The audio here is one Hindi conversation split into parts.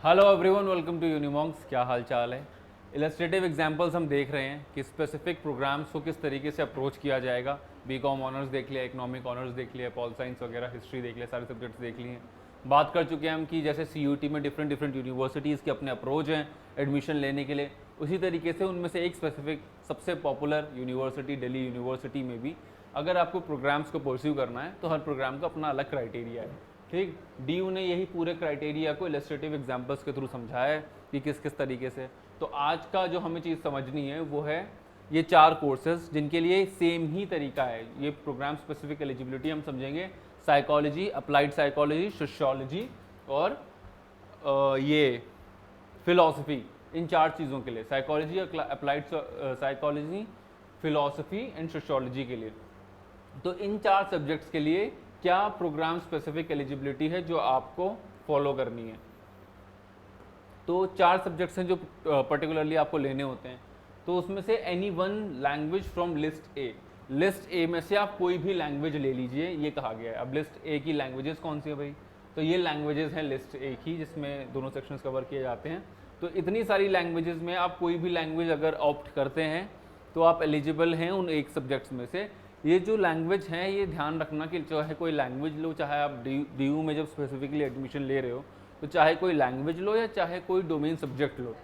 Hello everyone, welcome to Unimonks. क्या हाल चाल है। इलस्ट्रेटिव एग्जांपल्स हम देख रहे हैं कि स्पेसिफिक प्रोग्राम्स को किस तरीके से अप्रोच किया जाएगा। बीकॉम ऑनर्स देख लिया, इकोनॉमिक ऑनर्स देख लिया, पॉल साइंस वगैरह, हिस्ट्री देख लिया, सारे सब्जेक्ट्स देख लिए हैं। बात कर चुके हैं हम कि जैसे CUT में डिफरेंट यूनिवर्सिटीज़ के अपने अप्रोच हैं एडमिशन लेने के लिए, उसी तरीके से उनमें से एक स्पेसिफिक सबसे पॉपुलर यूनिवर्सिटी दिल्ली यूनिवर्सिटी में भी अगर आपको प्रोग्राम्स को परस्यू करना है तो हर प्रोग्राम का अपना अलग क्राइटेरिया है। ठीक, DU ने यही पूरे क्राइटेरिया को इलस्ट्रेटिव एग्जांपल्स के थ्रू समझाया है कि किस किस तरीके से। तो आज का जो हमें चीज़ समझनी है वो है ये 4 कोर्सेज जिनके लिए सेम ही तरीका है। ये प्रोग्राम स्पेसिफिक एलिजिबिलिटी हम समझेंगे साइकोलॉजी, अप्लाइड साइकोलॉजी, सोशियोलॉजी और ये फिलॉसफी। इन 4 चीज़ों के लिए, psychology, applied psychology, philosophy and sociology के लिए। तो इन 4 सब्जेक्ट्स के लिए क्या प्रोग्राम स्पेसिफिक एलिजिबिलिटी है जो आपको फॉलो करनी है। तो 4 सब्जेक्ट्स हैं जो पर्टिकुलरली आपको लेने होते हैं। तो उसमें से any one language from list A. List A में से आप कोई भी लैंग्वेज ले लीजिए, ये कहा गया है। अब लिस्ट ए की लैंग्वेजेस कौन सी है भाई? तो ये लैंग्वेजेस हैं लिस्ट ए की, जिसमें दोनों सेक्शंस कवर किए जाते हैं। तो इतनी सारी लैंग्वेजेस में आप कोई भी लैंग्वेज अगर ऑप्ट करते हैं तो आप एलिजिबल हैं उन एक सब्जेक्ट्स में से। ये जो लैंग्वेज है, ये ध्यान रखना कि चाहे कोई लैंग्वेज लो, चाहे आप DU में जब स्पेसिफिकली एडमिशन ले रहे हो तो चाहे कोई लैंग्वेज लो या चाहे कोई डोमेन सब्जेक्ट लो,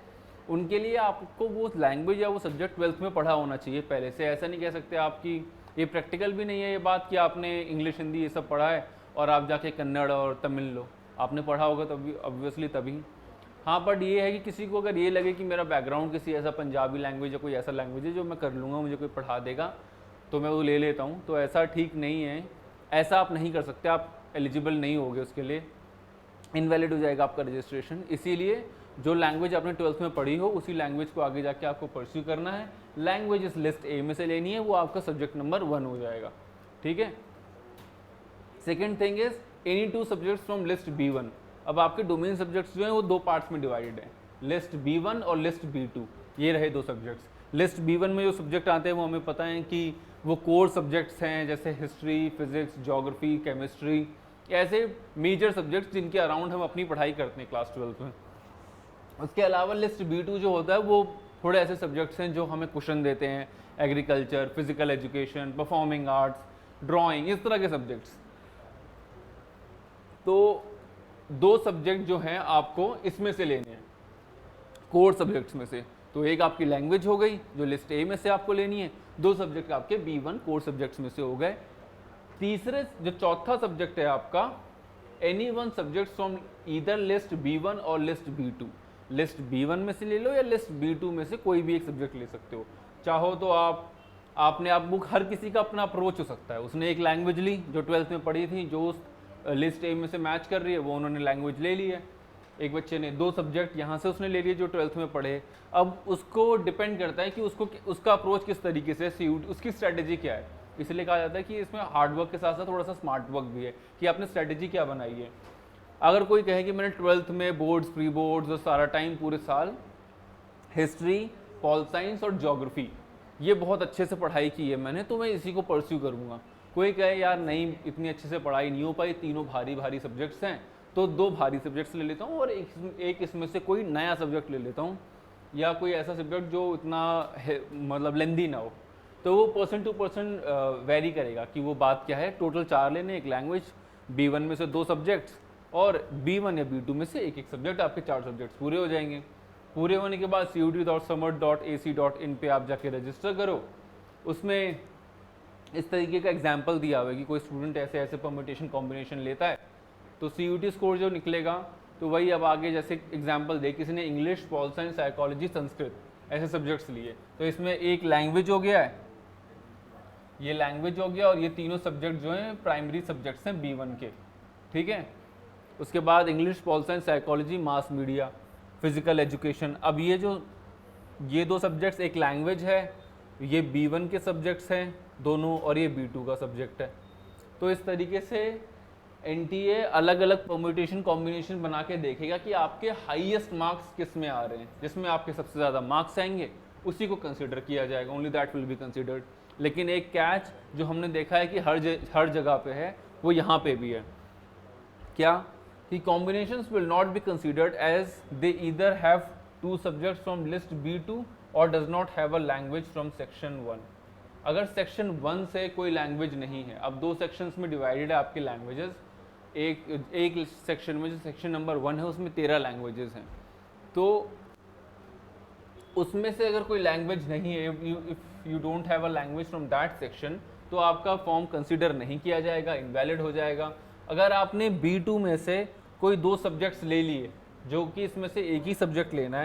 उनके लिए आपको वो लैंग्वेज या वो सब्जेक्ट 12th में पढ़ा होना चाहिए पहले से। ऐसा नहीं कह सकते आपकी, ये प्रैक्टिकल भी नहीं है ये बात कि आपने इंग्लिश, हिंदी ये सब पढ़ा है और आप जाके कन्नड़ और तमिल लो। आपने पढ़ा होगा तभी, ऑब्वियसली तभी। हाँ, बट ये है कि किसी को अगर ये लगे कि मेरा बैकग्राउंड किसी ऐसा पंजाबी लैंग्वेज या कोई ऐसा लैंग्वेज है जो मैं कर लूँगा, मुझे कोई पढ़ा देगा तो मैं वो ले लेता हूँ, तो ऐसा ठीक नहीं है। ऐसा आप नहीं कर सकते, आप एलिजिबल नहीं होगे उसके लिए, इनवैलिड हो जाएगा आपका रजिस्ट्रेशन। इसीलिए जो लैंग्वेज आपने 12th में पढ़ी हो उसी लैंग्वेज को आगे जाके आपको परस्यू करना है। लैंग्वेज इस लिस्ट ए में से लेनी है, वो आपका सब्जेक्ट नंबर 1 हो जाएगा। ठीक है। Second thing is any 2 subjects from list B1। अब आपके डोमेन सब्जेक्ट्स जो हैं वो 2 पार्ट्स में डिवाइडेड है, लिस्ट B1 और लिस्ट B2। ये रहे 2 सब्जेक्ट्स। लिस्ट B1 में जो सब्जेक्ट आते हैं वो हमें पता है कि वो कोर सब्जेक्ट्स हैं, जैसे हिस्ट्री, फिजिक्स, ज्योग्राफी, केमिस्ट्री, ऐसे मेजर सब्जेक्ट्स जिनके अराउंड हम अपनी पढ़ाई करते हैं क्लास 12th में। उसके अलावा लिस्ट B2 जो होता है वो थोड़े ऐसे सब्जेक्ट्स हैं जो हमें क्वेश्चन देते हैं, agriculture, physical education, performing arts, drawing, इस तरह के सब्जेक्ट्स। तो 2 सब्जेक्ट जो हैं आपको इसमें से लेने हैं, कोर सब्जेक्ट्स में से। तो एक आपकी लैंग्वेज हो गई जो लिस्ट ए में से आपको लेनी है, 2 सब्जेक्ट आपके B1 कोर सब्जेक्ट्स में से हो गए। तीसरे जो चौथा सब्जेक्ट है आपका, any one subject from either list B1 और लिस्ट B2। लिस्ट B1 में से ले लो या लिस्ट B2 में से कोई भी एक सब्जेक्ट ले सकते हो। चाहो तो आप बुक, हर किसी का अपना अप्रोच हो सकता है। उसने एक लैंग्वेज ली जो 12th में पढ़ी थी, जो उस लिस्ट ए में से मैच कर रही है, वो उन्होंने लैंग्वेज ले ली है। एक बच्चे ने 2 सब्जेक्ट यहाँ से उसने ले लिए जो 12th में पढ़े। अब उसको डिपेंड करता है कि उसका अप्रोच किस तरीके से, उसकी स्ट्रैटेजी क्या है। इसलिए कहा जाता है कि इसमें हार्ड वर्क के साथ साथ थोड़ा सा स्मार्ट वर्क भी है कि आपने स्ट्रैटेजी क्या बनाई है। अगर कोई कहे कि मैंने 12th में बोर्ड्स, प्री बोर्ड्स और सारा टाइम पूरे साल हिस्ट्री, पॉल साइंस और ज्योग्राफी ये बहुत अच्छे से पढ़ाई की है मैंने, तो मैं इसी को परस्यू करूँगा। कोई कहे यार नहीं, इतनी अच्छे से पढ़ाई नहीं हो पाई, तीनों भारी भारी सब्जेक्ट्स हैं, तो 2 भारी सब्जेक्ट्स ले लेता हूँ और एक इसमें से कोई नया सब्जेक्ट ले लेता हूँ, या कोई ऐसा सब्जेक्ट जो इतना मतलब लेंदी ना हो। तो वो पर्सन टू पर्सन वेरी करेगा कि वो बात क्या है। टोटल 4 लेने, एक लैंग्वेज, B1 में से 2 सब्जेक्ट्स और B1 या B2 में से एक सब्जेक्ट, आपके 4 सब्जेक्ट्स पूरे हो जाएंगे। पूरे होने के बाद CUT.summer.ac.in पे आप जाके रजिस्टर करो। उसमें इस तरीके का एग्जाम्पल दिया हुआ है कि कोई स्टूडेंट ऐसे ऐसे परम्यूटेशन कॉम्बिनेशन लेता है तो CUT स्कोर जो निकलेगा तो वही। अब आगे जैसे एग्जाम्पल दे, किसी ने English, pol science, psychology, Sanskrit ऐसे सब्जेक्ट्स लिए, तो इसमें एक लैंग्वेज हो गया है, ये लैंग्वेज हो गया, और ये तीनों सब्जेक्ट जो हैं प्राइमरी सब्जेक्ट्स हैं B1 के। ठीक है। उसके बाद English, pol science, psychology, mass media, physical education. अब ये 2 सब्जेक्ट्स, एक लैंग्वेज है, ये B1 के सब्जेक्ट्स हैं दोनों, और ये B2 का सब्जेक्ट है। तो इस तरीके से NTA अलग अलग परम्यूटेशन कॉम्बिनेशन बना के देखेगा कि आपके हाईएस्ट मार्क्स किस में आ रहे हैं, जिसमें आपके सबसे ज़्यादा मार्क्स आएंगे उसी को कंसिडर किया जाएगा, only that will be considered. लेकिन एक कैच जो हमने देखा है कि हर जगह पे है, वो यहाँ पे भी है। क्या कि combinations will not be considered as they either have two subjects from list B2 or does not have a language from section 1. अगर सेक्शन 1 से कोई लैंग्वेज नहीं है, अब दो सेक्शंस में डिवाइडेड है आपके लैंग्वेजेस, एक सेक्शन में जो सेक्शन नंबर 1 है उसमें 13 लैंग्वेजेस हैं, तो उसमें से अगर कोई लैंग्वेज नहीं है, if you don't have a language from that section, तो आपका फॉर्म कंसिडर नहीं किया जाएगा, इनवैलिड हो जाएगा। अगर आपने B2 में से कोई दो सब्जेक्ट्स ले लिए, जो कि इसमें से एक ही सब्जेक्ट लेना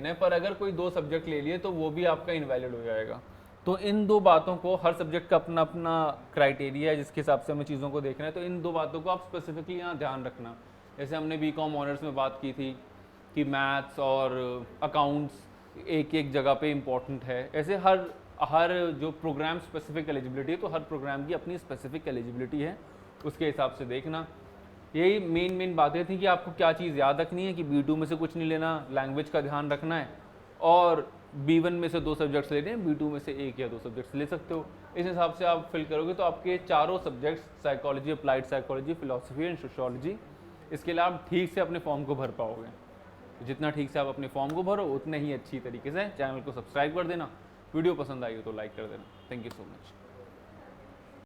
है, पर अगर कोई दो सब्जेक्ट ले लिए तो वो भी आपका इनवैलिड हो जाएगा। तो इन दो बातों को, हर सब्जेक्ट का अपना अपना क्राइटेरिया है जिसके हिसाब से हमें चीज़ों को देखना है, तो इन दो बातों को आप स्पेसिफिकली यहाँ ध्यान रखना। जैसे हमने बीकॉम ऑनर्स में बात की थी कि मैथ्स और अकाउंट्स एक एक जगह पे इम्पॉर्टेंट है, ऐसे हर जो प्रोग्राम स्पेसिफिक एलिजिबिलिटी है, तो हर प्रोग्राम की अपनी स्पेसिफिक एलिजिबिलिटी है, उसके हिसाब से देखना। यही मेन बातें थी कि आपको क्या चीज़ याद रखनी है कि B2 में से कुछ नहीं लेना, लैंग्वेज का ध्यान रखना है, और B1 में से दो सब्जेक्ट्स लेने हैं, B2 में से एक या दो सब्जेक्ट्स ले सकते हो। इस हिसाब से आप फिल करोगे तो आपके चारों subjects, psychology, applied psychology, philosophy and sociology, इसके लिए आप ठीक से अपने फॉर्म को भर पाओगे। जितना ठीक से आप अपने फॉर्म को भरो उतने ही अच्छी तरीके से चैनल को सब्सक्राइब कर देना, वीडियो पसंद आई हो तो लाइक कर देना। Thank you so much.